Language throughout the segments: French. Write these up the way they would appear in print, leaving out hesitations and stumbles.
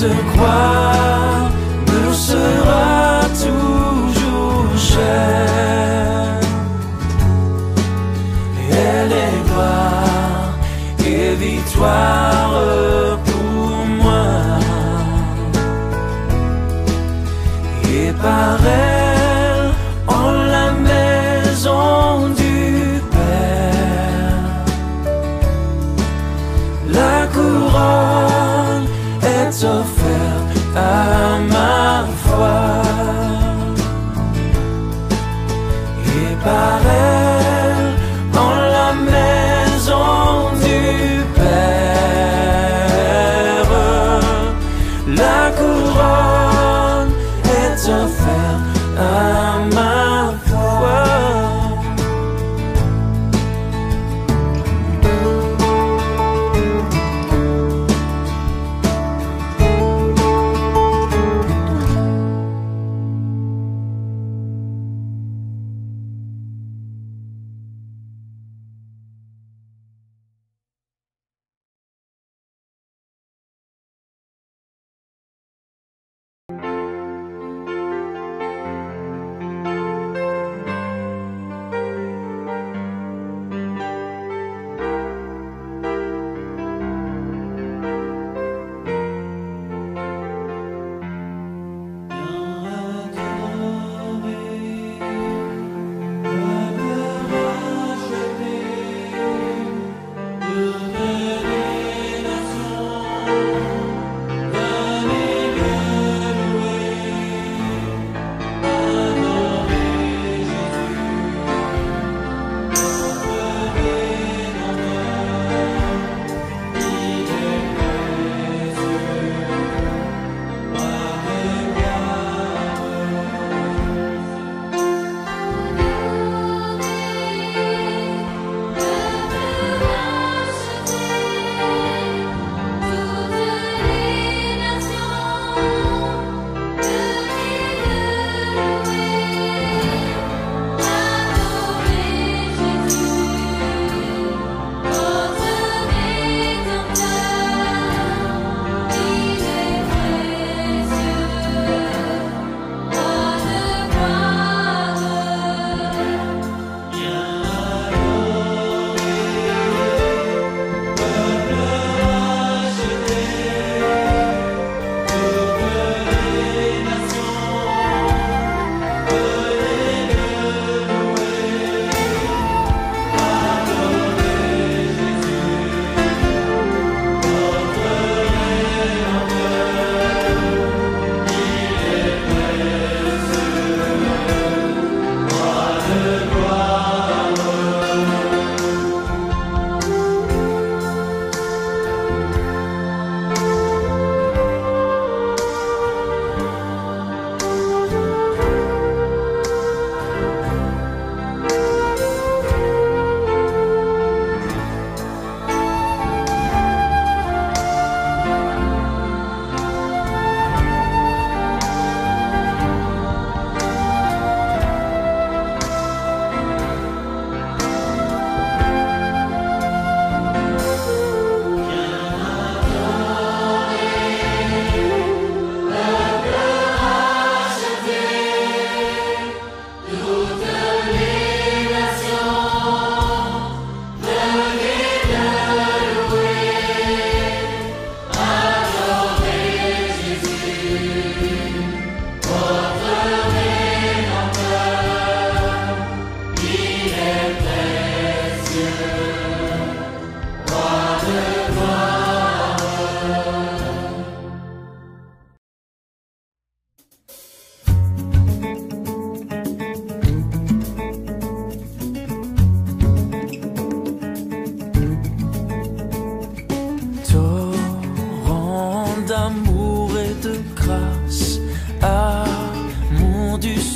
se croire me sera toujours chère. Elle est gloire et victoire pour moi. Et par elle, en la maison du Père, la couronne est offerte à ma foi. Et par elle, en la maison du Père, la couronne est offerte à ma foi.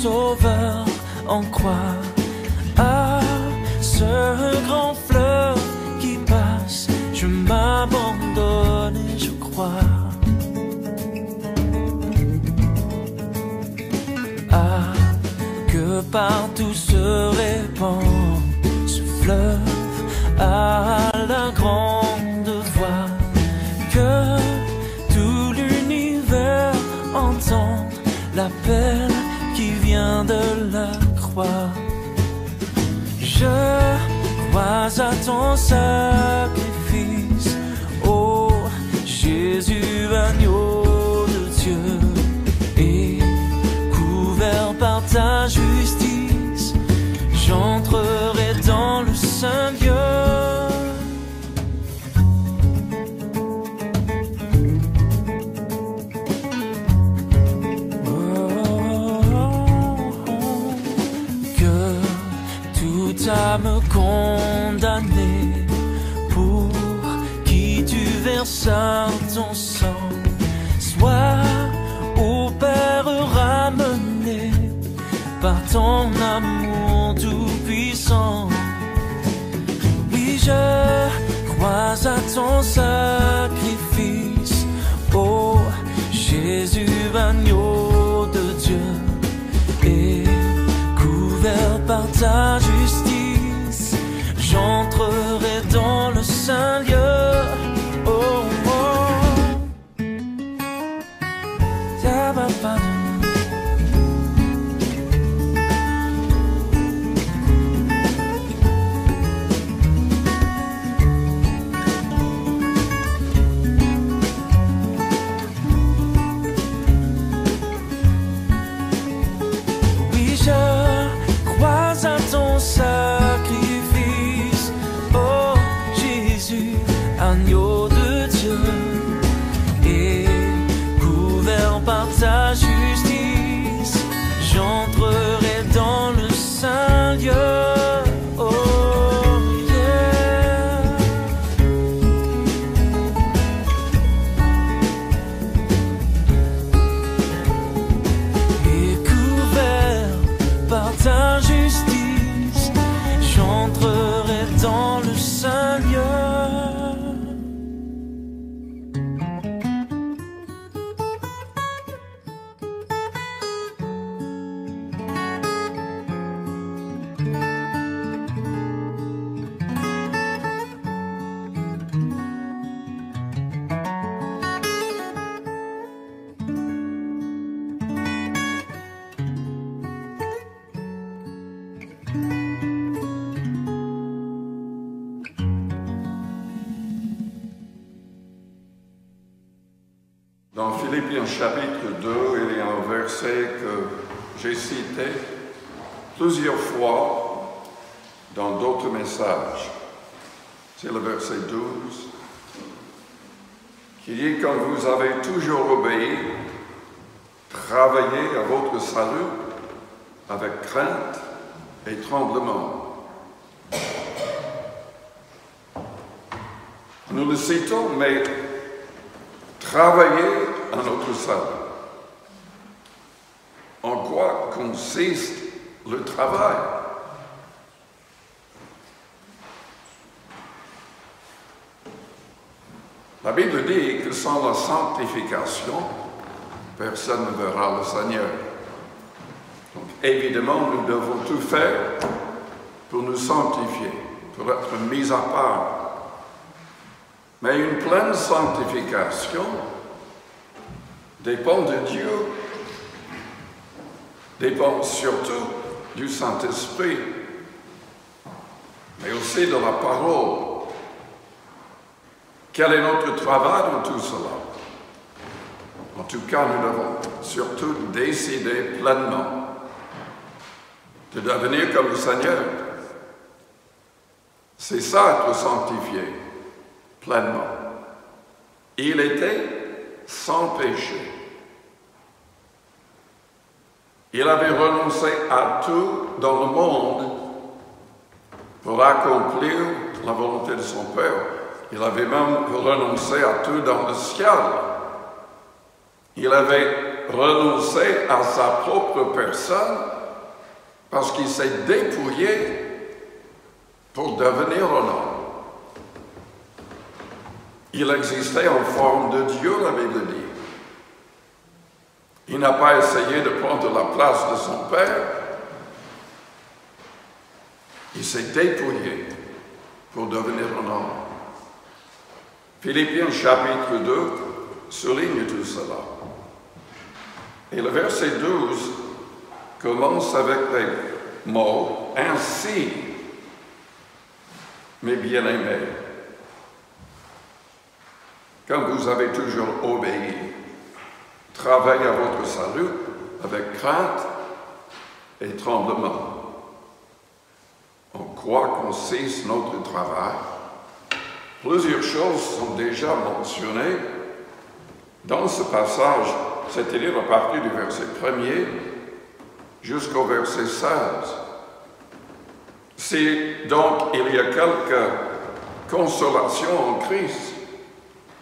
Sauveur en croix à ce grand fleuve qui passe. Je m'abandonne et je crois à que partout se répand ce fleuve à la grande voix, que tout l'univers l'appel qui vient de la croix. Je crois à ton sacrifice, ô Jésus, agneau de Dieu, et couvert par ta justice, j'entrerai dans le saint lieu. Âme condamnée, pour qui tu versas ton sang, sois au Père ramené par ton amour tout-puissant. Oui, je crois à ton sacrifice, ô Jésus, agneau de Dieu, et couvert par ta justice, j'entrerai dans le saint lieu. Oh, oh. Oui, je crois à ton sacrifice, oh Jésus, agneau de Dieu, et couvert par ta justice, j'entrerai dans le saint lieu. Oh, yeah. Et couvert par ta justice, j'entrerai dans le saint lieu. Dans Philippiens chapitre 2, il y a un verset que j'ai cité plusieurs fois dans d'autres messages. C'est le verset 12, qui dit « Quand vous avez toujours obéi, travaillez à votre salut avec crainte et tremblement. » Nous le citons, mais travailler à notre salut. En quoi consiste le travail? La Bible dit que sans la sanctification, personne ne verra le Seigneur. Donc évidemment, nous devons tout faire pour nous sanctifier, pour être mis à part. Mais une pleine sanctification dépend de Dieu, dépend surtout du Saint-Esprit, mais aussi de la parole. Quel est notre travail dans tout cela? En tout cas, nous devons surtout décider pleinement de devenir comme le Seigneur. C'est ça, être sanctifié, pleinement. Il était sans péché. Il avait renoncé à tout dans le monde pour accomplir la volonté de son Père. Il avait même renoncé à tout dans le ciel. Il avait renoncé à sa propre personne parce qu'il s'est dépouillé pour devenir un homme. Il existait en forme de Dieu, la Bible dit. Il n'a pas essayé de prendre la place de son Père. Il s'est dépouillé pour devenir un homme. Philippiens chapitre 2 souligne tout cela. Et le verset 12 commence avec les mots « Ainsi, mes bien-aimés, comme vous avez toujours obéi, travaillez à votre salut avec crainte et tremblement. » En quoi consiste notre travail? Plusieurs choses sont déjà mentionnées dans ce passage, c'est-à-dire à partir du verset 1er jusqu'au verset 16. Si donc il y a quelque consolation en Christ,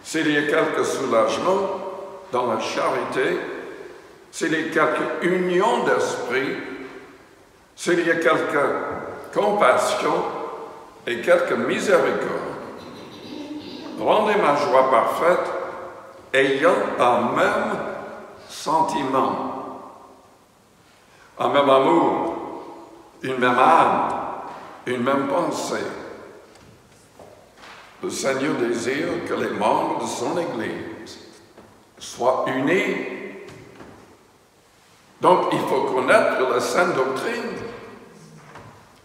s'il y a quelque soulagement dans la charité, s'il y a quelque union d'esprit, s'il y a quelque compassion et quelque miséricorde, rendez ma joie parfaite, ayant un même sentiment, un même amour, une même âme, une même pensée. Le Seigneur désire que les membres de son Église soient unis. Donc, il faut connaître la sainte doctrine.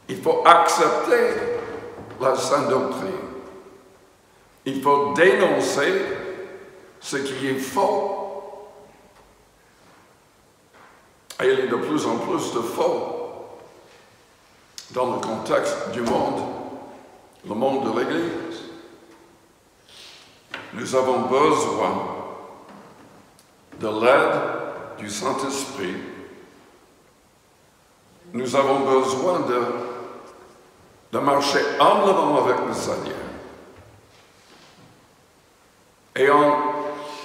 Il faut accepter la sainte doctrine. Il faut dénoncer ce qui est faux. Et il y a de plus en plus de faux dans le contexte du monde, le monde de l'Église. Nous avons besoin de l'aide du Saint-Esprit. Nous avons besoin de marcher humblement avec le Seigneur. Et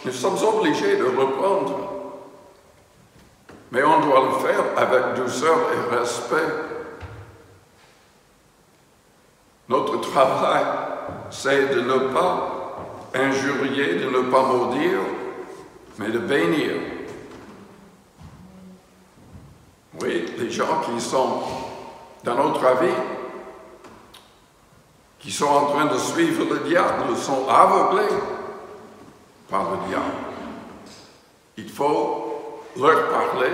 nous sommes obligés de reprendre. Mais on doit le faire avec douceur et respect. Notre travail, c'est de ne pas injurier, de ne pas maudire, mais de bénir. Oui, les gens qui sont dans notre vie, qui sont en train de suivre le diable, sont aveuglés par le diable. Il faut leur parler,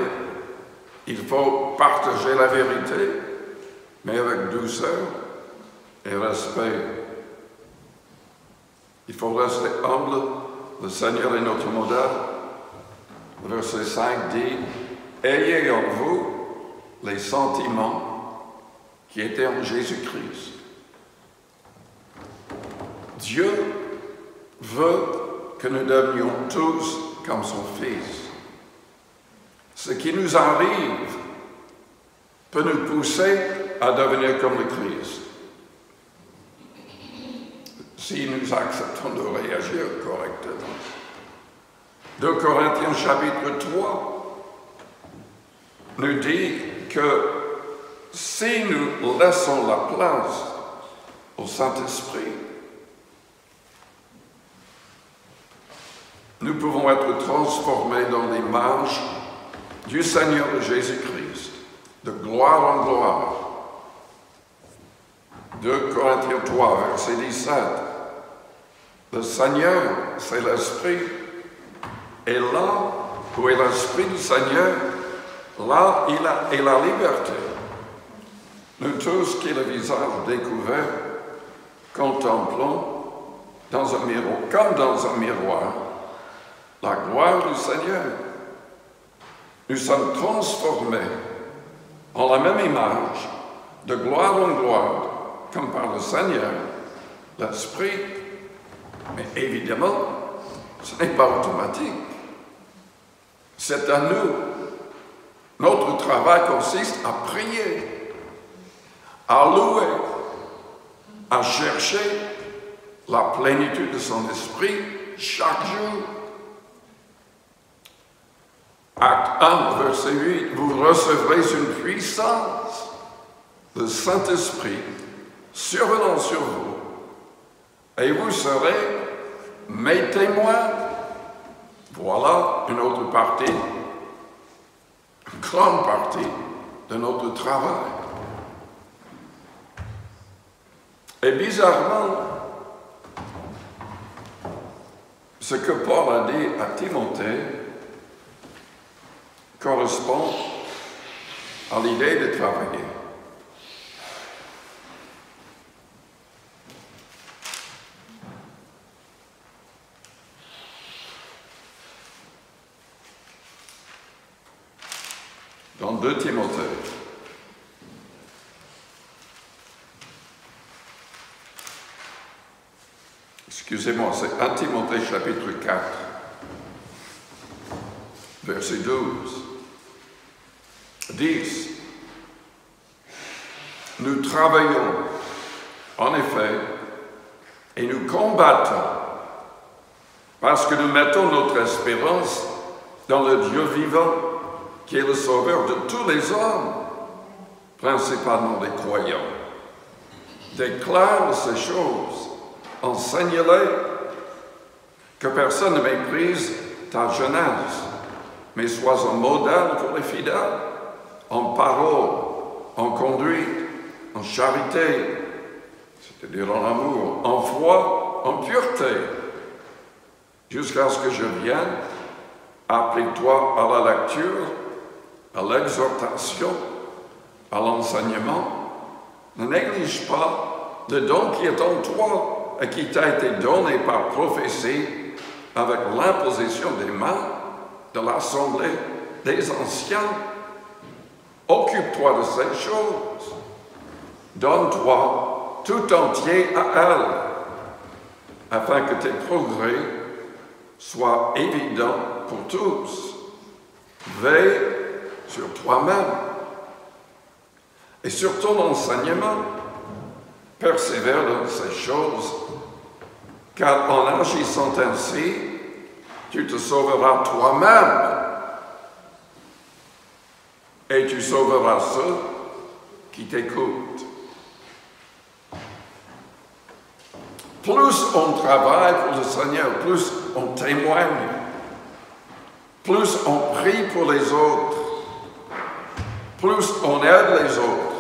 il faut partager la vérité, mais avec douceur et respect. Il faut rester humble. Le Seigneur est notre modèle. Le verset 5 dit « Ayez en vous les sentiments qui étaient en Jésus-Christ. » Dieu veut que nous devenions tous comme son Fils. Ce qui nous arrive peut nous pousser à devenir comme le Christ. Si nous acceptons de réagir correctement. 2 Corinthiens chapitre 3 nous dit que si nous laissons la place au Saint-Esprit, nous pouvons être transformés dans l'image du Seigneur Jésus-Christ, de gloire en gloire. 2 Corinthiens 3, verset 17. Le Seigneur, c'est l'Esprit. Et là où est l'Esprit du Seigneur, là est la liberté. Nous tous qui le visage découvert, contemplons dans un miroir, comme dans un miroir, la gloire du Seigneur. Nous sommes transformés en la même image, de gloire en gloire, comme par le Seigneur, l'Esprit. Mais évidemment, ce n'est pas automatique. C'est à nous. Notre travail consiste à prier, à louer, à chercher la plénitude de son esprit chaque jour. Acte 1, verset 8, vous recevrez une puissance, le Saint-Esprit, survenant sur vous, et vous serez mes témoins. Voilà une autre partie, une grande partie de notre travail. Et bizarrement, ce que Paul a dit à Timothée correspond à l'idée de travailler. Dans 2 Timothée, excusez-moi, c'est 1 Timothée chapitre 4, verset 12, 10. Nous travaillons, en effet, et nous combattons, parce que nous mettons notre espérance dans le Dieu vivant, qui est le sauveur de tous les hommes, principalement des croyants. Déclare ces choses, enseigne-les, que personne ne méprise ta jeunesse, mais sois un modèle pour les fidèles, en parole, en conduite, en charité, c'est-à-dire en amour, en foi, en pureté, jusqu'à ce que je vienne. Applique-toi à la lecture, à l'exhortation, à l'enseignement. Ne néglige pas le don qui est en toi et qui t'a été donné par prophétie avec l'imposition des mains de l'assemblée des anciens. Occupe-toi de ces choses. Donne-toi tout entier à elle, afin que tes progrès soient évidents pour tous. Veille sur toi-même et sur ton enseignement. Persévère dans ces choses, car en agissant ainsi, tu te sauveras toi-même et tu sauveras ceux qui t'écoutent. Plus on travaille pour le Seigneur, plus on témoigne, plus on prie pour les autres, plus on aide les autres,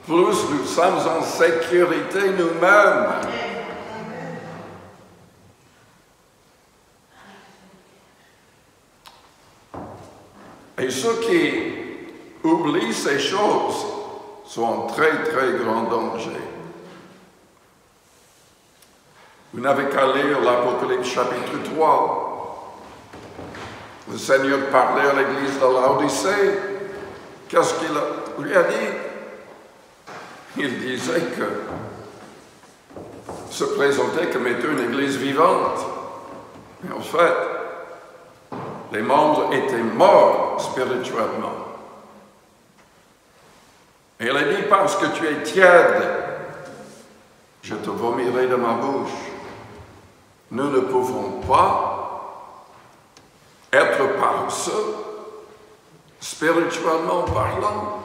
plus nous sommes en sécurité nous-mêmes. Et ceux qui oublient ces choses sont en très, très grand danger. Vous n'avez qu'à lire l'Apocalypse chapitre 3. Le Seigneur parlait à l'église de Laodicée. Qu'est-ce qu'il lui a dit? Il disait que se présentait comme étant une église vivante. Mais en fait, les membres étaient morts spirituellement. Et il a dit, parce que tu es tiède, je te vomirai de ma bouche. Nous ne pouvons pas être paresseux, spirituellement parlant.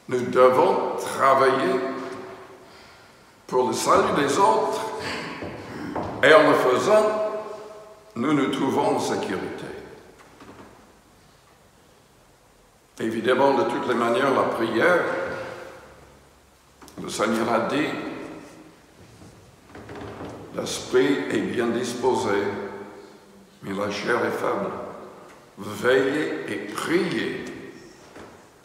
Nous devons travailler pour le salut des autres. Et en le faisant, nous nous trouvons en sécurité. Évidemment, de toutes les manières, la prière, le Seigneur a dit, l'esprit est bien disposé, mais la chair est faible. Veillez et priez,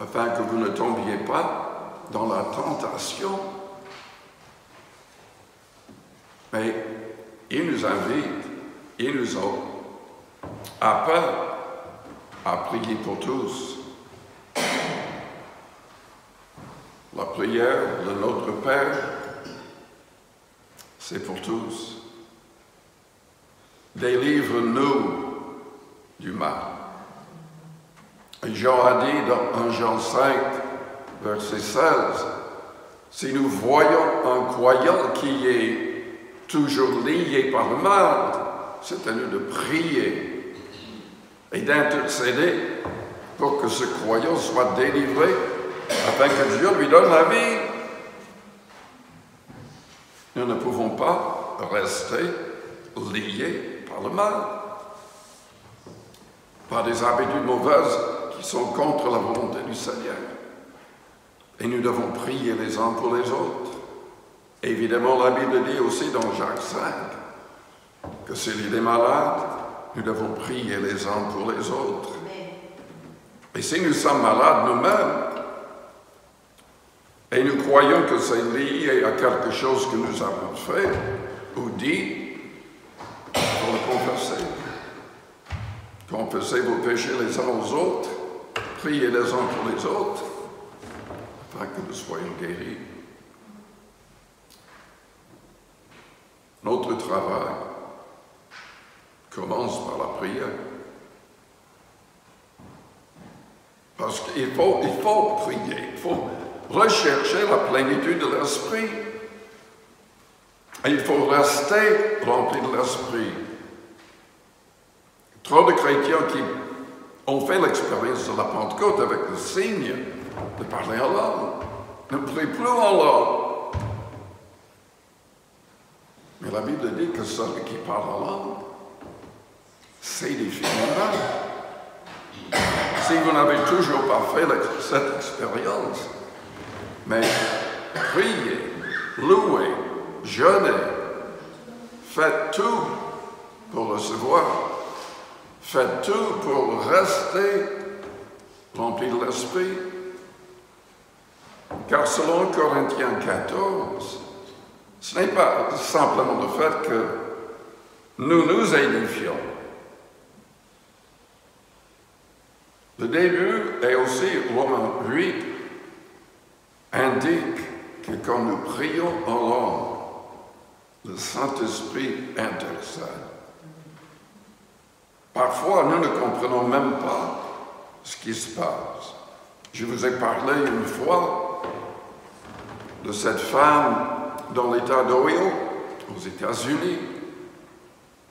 afin que vous ne tombiez pas dans la tentation. Mais il nous invite, il nous appelle à prier pour tous. La prière de notre Père, c'est pour tous. Délivre-nous du mal. Et Jean a dit dans 1 Jean 5, verset 16, si nous voyons un croyant qui est toujours lié par le mal, c'est à nous de prier et d'intercéder pour que ce croyant soit délivré afin que Dieu lui donne la vie. Nous ne pouvons pas rester liés par le mal, par des habitudes mauvaises qui sont contre la volonté du Seigneur. Et nous devons prier les uns pour les autres. Évidemment, la Bible dit aussi dans Jacques 5 que s'il est malade, nous devons prier les uns pour les autres. Et si nous sommes malades nous-mêmes, et nous croyons que c'est lié à quelque chose que nous avons fait ou dit, il faut le confesser. Confessez vos péchés les uns aux autres, priez les uns pour les autres, afin que nous soyons guéris. Notre travail commence par la prière. Parce qu'il faut prier, il faut rechercher la plénitude de l'Esprit. Et il faut rester rempli de l'Esprit. Trop de chrétiens qui ont fait l'expérience de la Pentecôte avec le signe de parler en langue ne prient plus en langue. Mais la Bible dit que celui qui parle en langue s'édifie lui-même. Si vous n'avez toujours pas fait cette expérience, mais priez, louez, jeûnez, faites tout pour recevoir, faites tout pour rester rempli de l'Esprit. Car selon Corinthiens 14, ce n'est pas simplement le fait que nous nous édifions. Le début et aussi Romains 8 indique que quand nous prions en langue, le Saint-Esprit intercède. Parfois, nous ne comprenons même pas ce qui se passe. Je vous ai parlé une fois de cette femme dans l'État d'Ohio, aux États-Unis.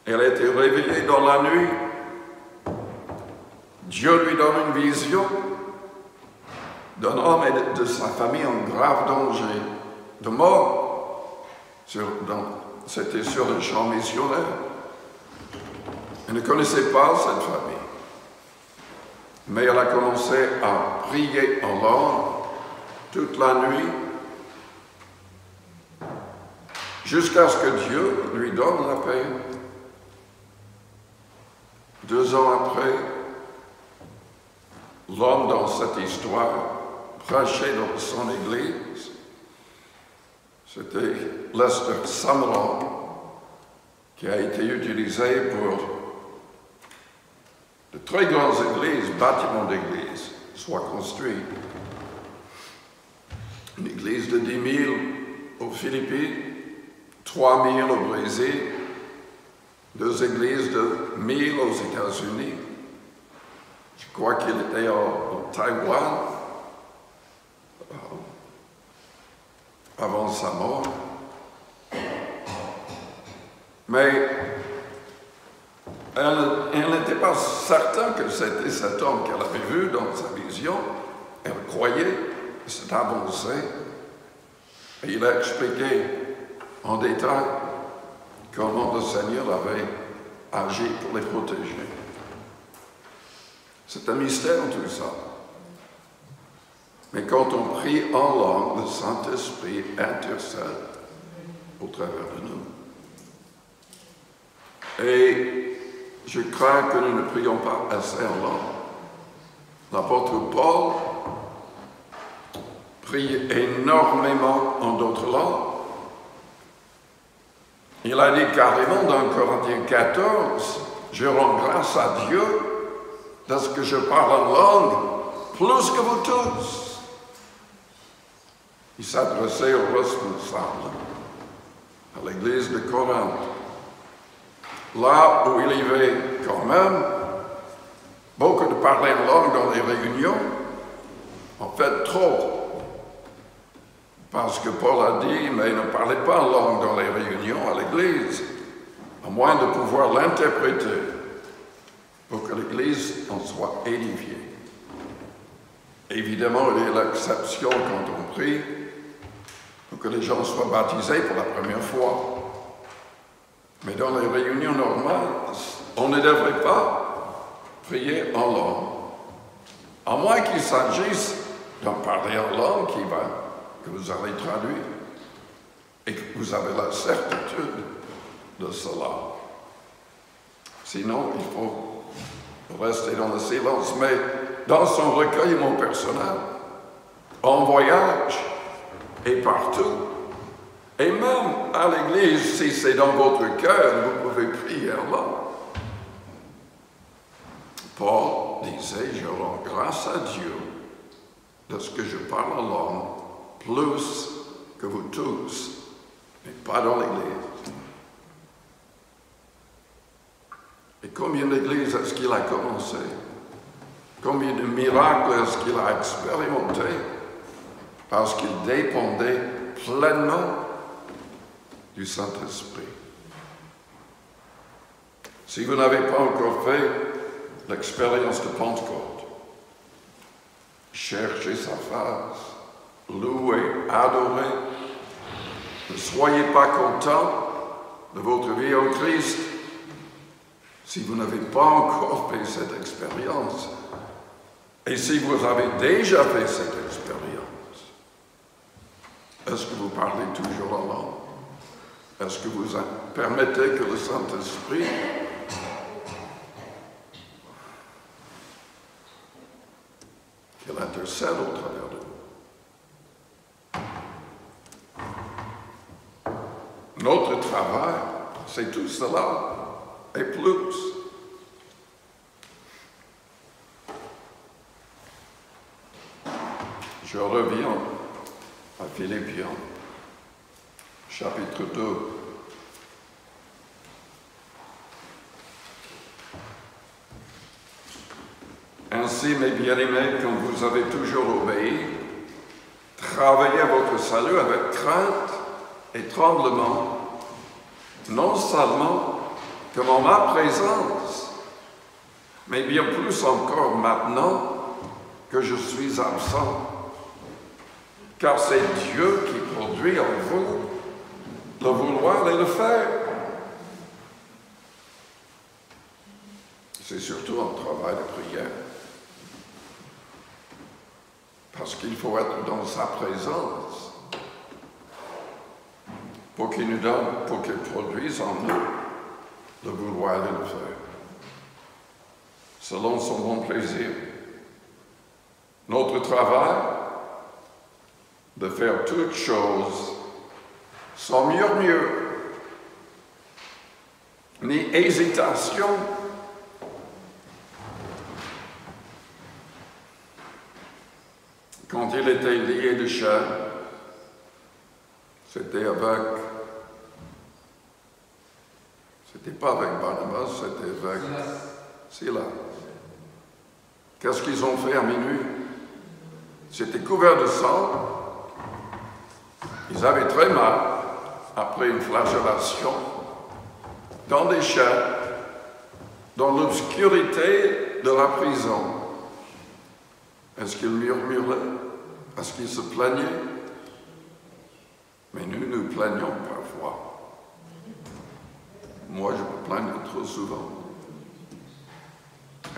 Elle a été réveillée dans la nuit. Dieu lui donne une vision d'un homme et de sa famille en grave danger de mort. C'était sur le champ missionnaire. Elle ne connaissait pas cette famille. Mais elle a commencé à prier en langue toute la nuit jusqu'à ce que Dieu lui donne la paix. 2 ans après, l'homme dans cette histoire prêchait dans son église. C'était Lester Sumrall qui a été utilisé pour de très grandes églises, bâtiments d'églises, soient construits. Une église de 10 000 aux Philippines, 3 000 au Brésil, 2 églises de 1 000 aux États-Unis. Je crois qu'il était en Taïwan avant sa mort. Mais elle n'était pas certaine que c'était cet homme qu'elle avait vu dans sa vision. Elle croyait, s'est avancée, et il a expliqué en détail comment le Seigneur avait agi pour les protéger. C'est un mystère tout ça. Mais quand on prie en langue, le Saint-Esprit intercède au travers de nous. Et je crains que nous ne prions pas assez en langue. L'apôtre Paul prie énormément en d'autres langues. Il a dit carrément dans Corinthiens 14, « Je rends grâce à Dieu parce que je parle en langue plus que vous tous. » Il s'adressait aux responsables, à l'église de Corinthe. Là où il y avait quand même beaucoup de parler en langue dans les réunions, en fait trop. Parce que Paul a dit, mais ne parlez pas en langue dans les réunions à l'église, à moins de pouvoir l'interpréter pour que l'église en soit édifiée. Évidemment, il y a l'exception quand on prie, pour que les gens soient baptisés pour la première fois. Mais dans les réunions normales, on ne devrait pas prier en langue. À moins qu'il s'agisse d'en parler en langue que vous allez traduire et que vous avez la certitude de cela. Sinon, il faut rester dans le silence. Mais dans son recueillement personnel, en voyage et partout, et même à l'église, si c'est dans votre cœur, vous pouvez prier là. Paul disait, je rends grâce à Dieu de ce que je parle en langue plus que vous tous, mais pas dans l'église. Et combien d'églises est-ce qu'il a commencé? Combien de miracles est-ce qu'il a expérimenté? Parce qu'il dépendait pleinement du Saint-Esprit. Si vous n'avez pas encore fait l'expérience de Pentecôte, cherchez sa face, louez, adorez. Ne soyez pas content de votre vie en Christ si vous n'avez pas encore fait cette expérience. Et si vous avez déjà fait cette expérience, est-ce que vous parlez toujours en langue? Est-ce que vous permettez que le Saint-Esprit qu'il intercède au travers de vous? Notre travail, c'est tout cela et plus. Je reviens à Philippiens, chapitre 2. Ainsi, mes bien-aimés, comme vous avez toujours obéi, travaillez à votre salut avec crainte et tremblement, non seulement comme en ma présence, mais bien plus encore maintenant que je suis absent. Car c'est Dieu qui produit en vous le vouloir et le faire. C'est surtout un travail de prière. Parce qu'il faut être dans sa présence pour qu'il nous donne, pour qu'il produise en nous le vouloir et le faire. Selon son bon plaisir. Notre travail, de faire toutes choses sans murmure, ni hésitation, quand il était lié de chair, c'était pas avec Barnabas, c'était avec Silas. Qu'est-ce qu'ils ont fait à minuit? C'était couvert de sang. Ils avaient très mal après une flagellation dans des chaînes, dans l'obscurité de la prison. Est-ce qu'ils murmuraient? Est-ce qu'ils se plaignaient? Mais nous nous plaignons parfois. Moi, je me plaigne trop souvent.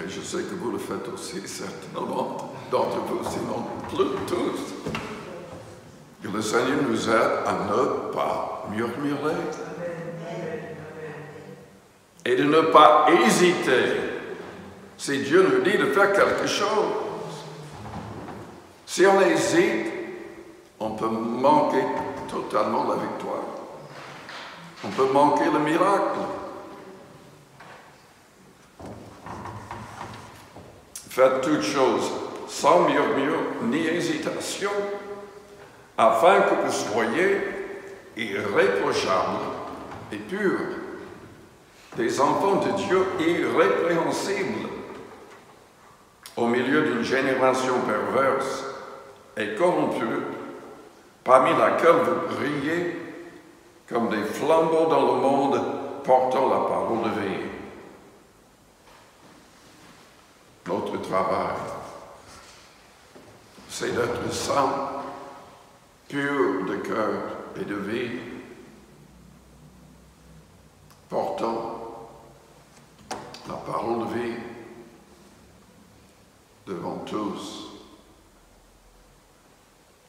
Et je sais que vous le faites aussi, certainement, d'entre vous, sinon plus tous. Que le Seigneur nous aide à ne pas murmurer et de ne pas hésiter si Dieu nous dit de faire quelque chose. Si on hésite, on peut manquer totalement la victoire. On peut manquer le miracle. Faites toutes choses sans murmure ni hésitation, afin que vous soyez irréprochables et purs, des enfants de Dieu irrépréhensibles, au milieu d'une génération perverse et corrompue, parmi laquelle vous brillez comme des flambeaux dans le monde portant la parole de vie. Notre travail, c'est d'être saints, pur de cœur et de vie, portant la parole de vie devant tous.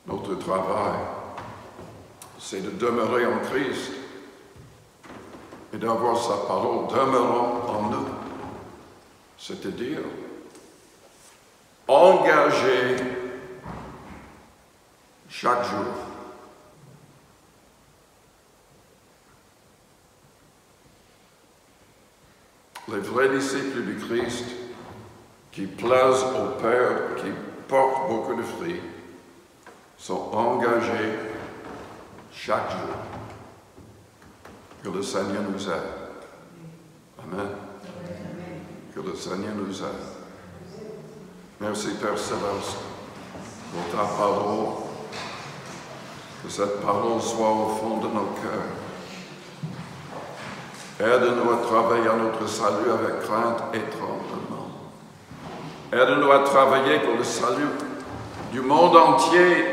Notre travail, c'est de demeurer en Christ et d'avoir sa parole demeurant en nous. c'est-à-dire engagé chaque jour. Les vrais disciples du Christ qui plaisent au Père, qui portent beaucoup de fruits, sont engagés chaque jour. Que le Seigneur nous aide. Amen. Que le Seigneur nous aide. Merci Père Céleste pour ta parole. Que cette parole soit au fond de nos cœurs. Aide-nous à travailler à notre salut avec crainte et tremblement. Aide-nous à travailler pour le salut du monde entier.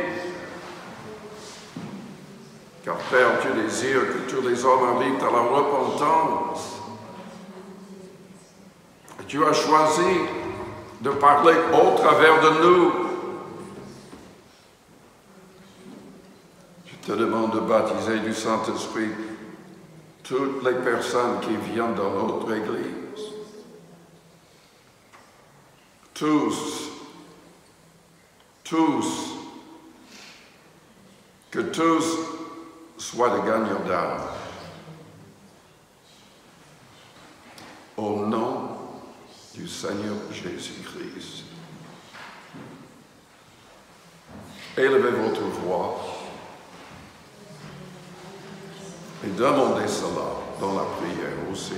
Car Père, tu désires que tous les hommes arrivent à la repentance. Et tu as choisi de parler au travers de nous. Je te demande de baptiser du Saint-Esprit toutes les personnes qui viennent dans notre Église. Que tous soient des gagnants d'âme. Au nom du Seigneur Jésus-Christ. Élevez votre voix et demandez cela dans la prière aussi.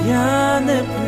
Rien n'est plus